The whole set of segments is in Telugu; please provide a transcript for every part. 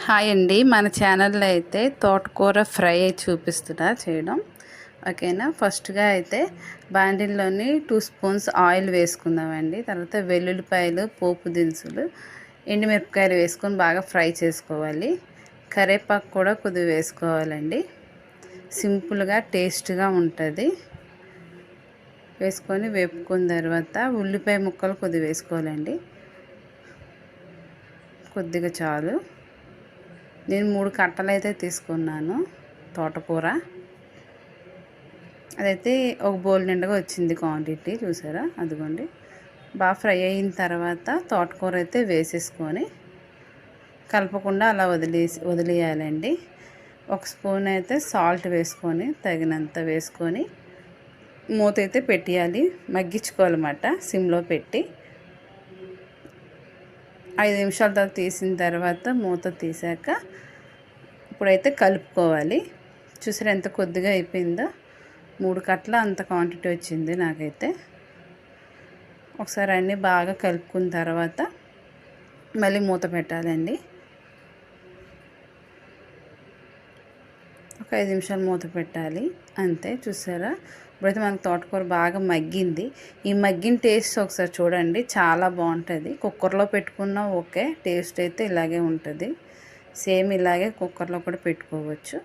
హాయ్ అండి, మన ఛానల్లో అయితే తోటకూర ఫ్రై చూపిస్తున్నా చేయడం. ఓకేనా. ఫస్ట్గా అయితే బాండిల్లోని 2 స్పూన్స్ ఆయిల్ వేసుకుందామండి. తర్వాత వెల్లుల్లిపాయలు, పోపు దినుసులు, ఎండుమిరపకాయలు వేసుకొని బాగా ఫ్రై చేసుకోవాలి. కరివేపాకు కూడా కొద్దిగా వేసుకోవాలండి. సింపుల్గా టేస్ట్గా ఉంటుంది. వేసుకొని వేపుకున్న తర్వాత ఉల్లిపాయ ముక్కలు కొద్దిగా వేసుకోవాలండి. కొద్దిగా చాలు. నేను 3 కట్టలు అయితే తీసుకున్నాను తోటకూర. అదైతే ఒక బౌల్ నిండుగా వచ్చింది క్వాంటిటీ, చూసారా. అదిగోండి. బాగా ఫ్రై అయిన తర్వాత తోటకూర అయితే వేసేసుకొని కలపకుండా అలా వదిలేయాలండి. 1 స్పూన్ అయితే సాల్ట్ వేసుకొని తగినంత వేసుకొని మూత అయితే పెట్టేయాలి. మగ్గించుకోవాలన్నమాట సిమ్లో పెట్టి. 5 నిమిషాల తర్వాత తీసిన తర్వాత మూత తీసాక ఇప్పుడైతే కలుపుకోవాలి. చూసారా ఎంత కొద్దిగా అయిపోయిందో. 3 కట్టల అంత క్వాంటిటీ వచ్చింది నాకైతే. ఒకసారి అన్నీ బాగా కలుపుకున్న తర్వాత మళ్ళీ మూత పెట్టాలండి. ఒక 5 నిమిషాలు మూత పెట్టాలి అంతే. చూసారా, ఇప్పుడైతే మనకు తోటకూర బాగా మగ్గింది. ఈ మగ్గిన టేస్ట్ ఒకసారి చూడండి, చాలా బాగుంటుంది. కుక్కర్లో పెట్టుకున్నా ఓకే, టేస్ట్ అయితే ఇలాగే ఉంటుంది. సేమ్ ఇలాగే కుక్కర్లో కూడా పెట్టుకోవచ్చు.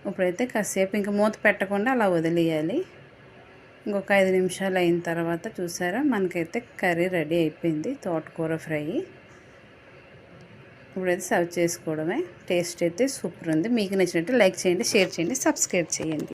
ఇప్పుడైతే కాసేపు ఇంకా మూత పెట్టకుండా అలా వదిలేయాలి. ఇంకొక 5 నిమిషాలు అయిన తర్వాత చూసారా, మనకైతే కర్రీ రెడీ అయిపోయింది, తోటకూర ఫ్రై. ఇప్పుడైతే సర్వ్ చేసుకోవడమే. టేస్ట్ అయితే సూపర్ ఉంది. మీకు నచ్చినట్టు లైక్ చేయండి, షేర్ చేయండి, సబ్స్క్రైబ్ చేయండి.